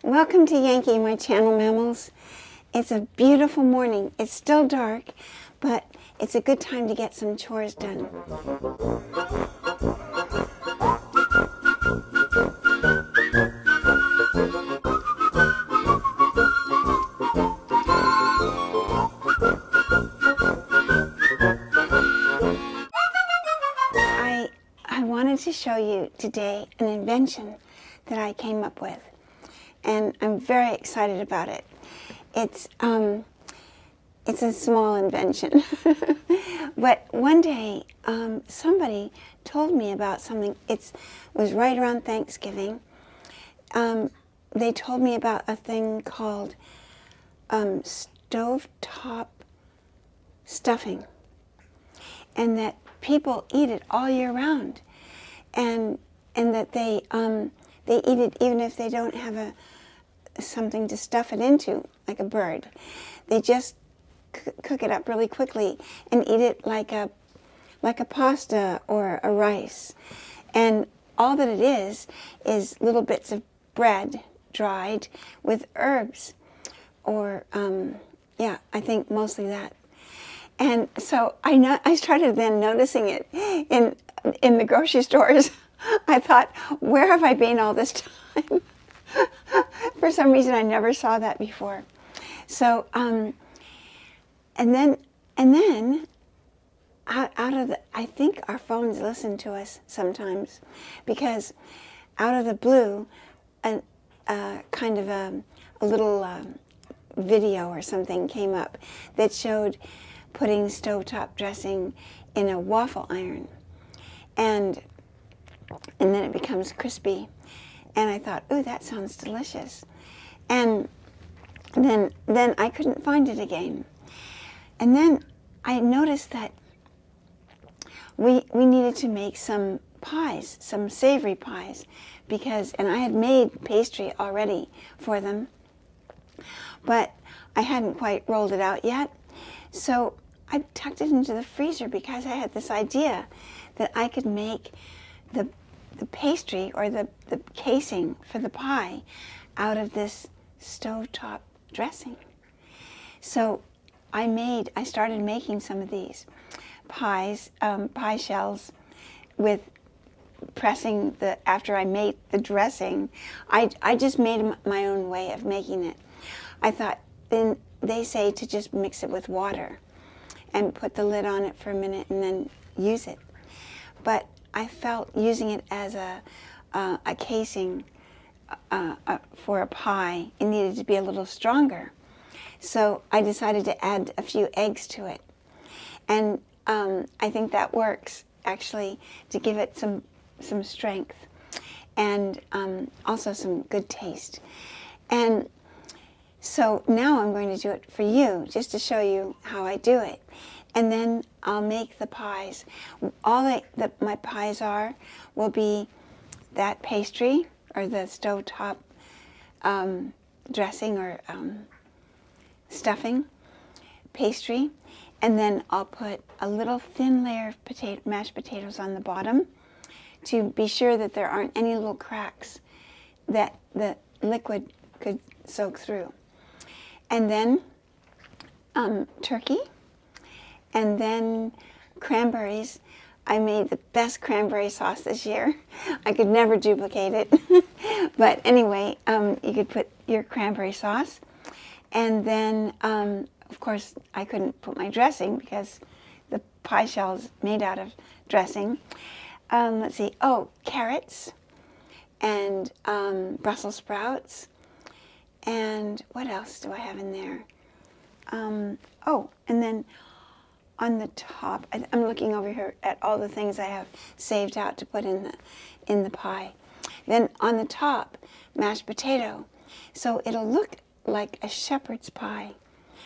Welcome to Yankee, my channel mammals. It's a beautiful morning. It's still dark, but it's a good time to get some chores done. I wanted to show you today an invention that I came up with, and I'm very excited about it. It's a small invention, but one day somebody told me about something. It was right around Thanksgiving. They told me about a thing called stovetop stuffing, and that people eat it all year round, and that they eat it even if they don't have something to stuff it into, like a bird. They just cook it up really quickly and eat it like a pasta or a rice. And all that it is little bits of bread dried with herbs, or yeah, I think mostly that. And so I started then noticing it in the grocery stores. I thought, where have I been all this time? For some reason, I never saw that before. So, and then out of the, I think our phones listen to us sometimes, because out of the blue, kind of a little video or something came up that showed putting stovetop dressing in a waffle iron, and then it becomes crispy. And I thought, ooh, that sounds delicious. And then I couldn't find it again. And then I noticed that we needed to make some pies, some savory pies, and I had made pastry already for them, but I hadn't quite rolled it out yet. So I tucked it into the freezer because I had this idea that I could make the pastry, or the casing for the pie, out of this stovetop dressing. So I started making some of these pies, pie shells, with pressing after I made the dressing. I just made my own way of making it. I thought, then they say to just mix it with water and put the lid on it for a minute and then use it. But I felt using it as a casing for a pie, it needed to be a little stronger. So I decided to add a few eggs to it. And I think that works, actually, to give it some strength and also some good taste. And so now I'm going to do it for you, just to show you how I do it. And then I'll make the pies. All that my pies will be that pastry, or the stovetop dressing, or stuffing pastry. And then I'll put a little thin layer of mashed potatoes on the bottom to be sure that there aren't any little cracks that the liquid could soak through. And then turkey. And then cranberries. I made the best cranberry sauce this year. I could never duplicate it. But anyway, you could put your cranberry sauce. And then, of course, I couldn't put my dressing because the pie shell is made out of dressing. Let's see. Oh, carrots and Brussels sprouts. And what else do I have in there? Oh, and then on the top, I'm looking over here at all the things I have saved out to put in the pie. Then on the top, mashed potato. So it'll look like a shepherd's pie,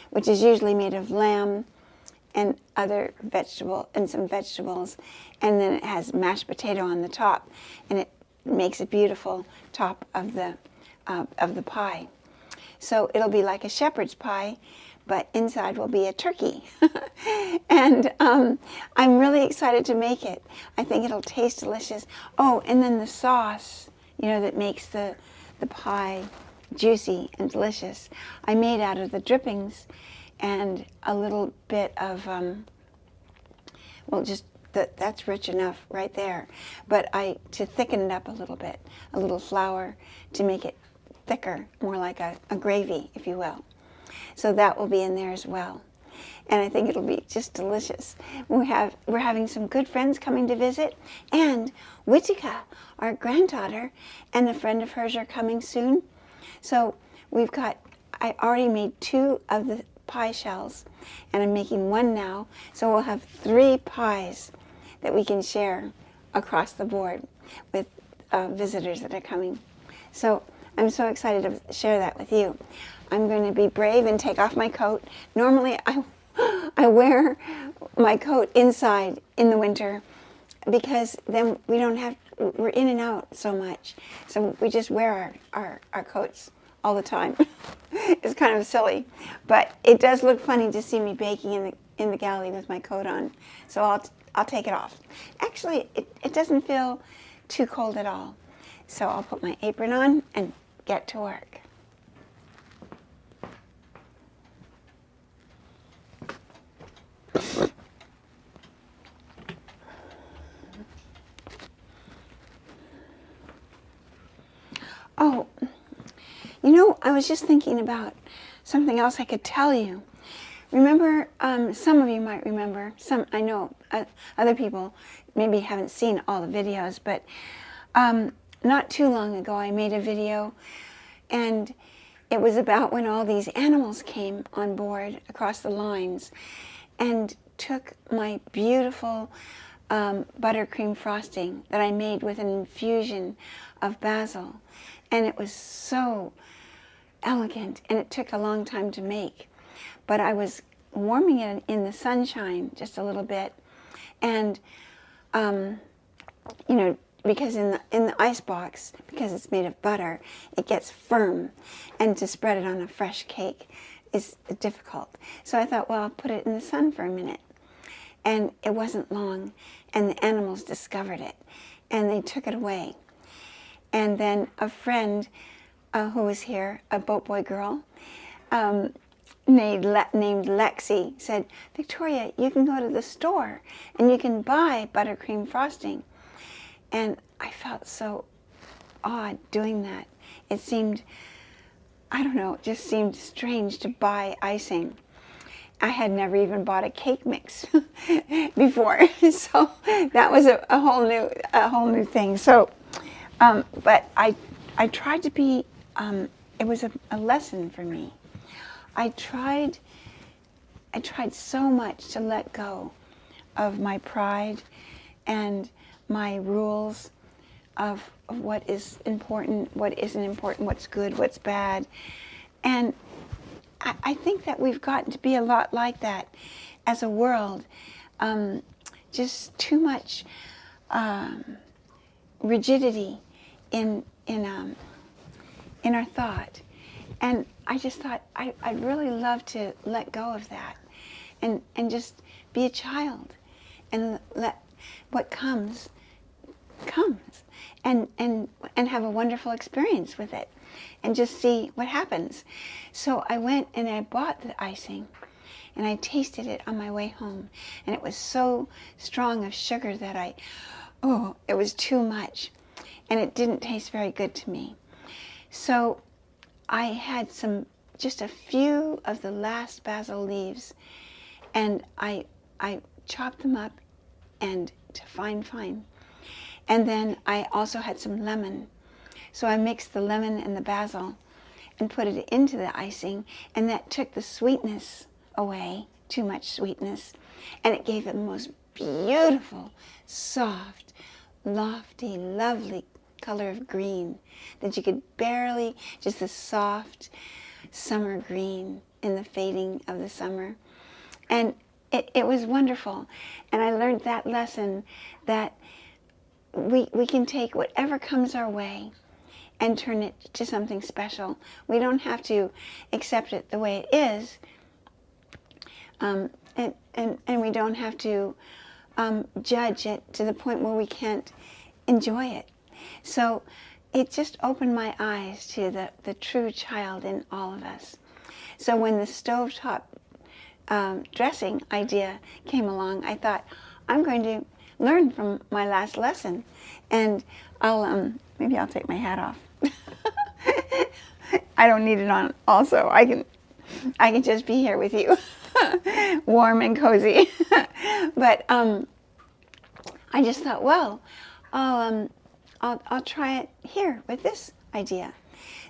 which is usually made of lamb and some vegetables, and then it has mashed potato on the top, and it makes a beautiful top of the pie. So it'll be like a shepherd's pie, but inside will be a turkey. And I'm really excited to make it. I think it'll taste delicious. Oh, and then the sauce, that makes the pie juicy and delicious. I made out of the drippings and a little bit of, well, just that's rich enough right there. But to thicken it up a little bit, a little flour to make it thicker, more like a gravy, if you will. So that will be in there as well. And I think it'll be just delicious. We're having some good friends coming to visit, and Witika, our granddaughter, and a friend of hers are coming soon. So I already made 2 of the pie shells, and I'm making 1 now. So we'll have 3 pies that we can share across the board with visitors that are coming. So I'm so excited to share that with you. I'm going to be brave and take off my coat. Normally I wear my coat inside in the winter because then we're in and out so much. So we just wear our coats all the time. It's kind of silly, but it does look funny to see me baking in the galley with my coat on. So I'll take it off. Actually, it doesn't feel too cold at all. So I'll put my apron on and get to work. Oh, I was just thinking about something else I could tell you. Remember, some of you might remember, I know other people maybe haven't seen all the videos, but not too long ago I made a video, and it was about when all these animals came on board across the lines and took my beautiful buttercream frosting that I made with an infusion of basil. And it was so elegant, and it took a long time to make. But I was warming it in the sunshine just a little bit, and because in the ice box, because it's made of butter, it gets firm, and to spread it on a fresh cake is difficult. So I thought, well, I'll put it in the sun for a minute. And it wasn't long, and the animals discovered it, and they took it away. And then a friend who was here, a boat boy girl, named Lexi, said, Victoria, you can go to the store and you can buy buttercream frosting. And I felt so odd doing that. It seemed, I don't know, it just seemed strange to buy icing. I had never even bought a cake mix before, so that was a whole new thing. So, but I tried to be. It was a lesson for me. I tried so much to let go of my pride and my rules of what is important, what isn't important, what's good, what's bad, and I think that we've gotten to be a lot like that as a world. Just too much rigidity in our thought. And I just thought I'd really love to let go of that and just be a child and let what comes and have a wonderful experience with it and just see what happens. So I went and I bought the icing and I tasted it on my way home, and it was so strong of sugar that it was too much, and it didn't taste very good to me. So I had just a few of the last basil leaves, and I chopped them up and to fine. And then I also had some lemon. So I mixed the lemon and the basil and put it into the icing, and that took the sweetness away, too much sweetness, and it gave it the most beautiful, soft, lofty, lovely color of green that you could barely, just the soft summer green in the fading of the summer. And it was wonderful. And I learned that lesson that we can take whatever comes our way and turn it to something special. We don't have to accept it the way it is, and we don't have to judge it to the point where we can't enjoy it. So it just opened my eyes to the true child in all of us. So when the stovetop dressing idea came along, I thought, I'm going to learn from my last lesson, and maybe I'll take my hat off. I don't need it on also. I can just be here with you, warm and cozy. But I just thought, well, I'll try it here with this idea.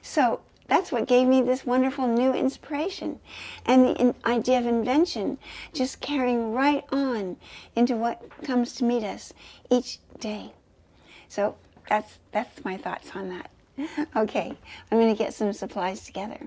So that's what gave me this wonderful new inspiration, and the idea of invention just carrying right on into what comes to meet us each day. So that's my thoughts on that. Okay, I'm going to get some supplies together.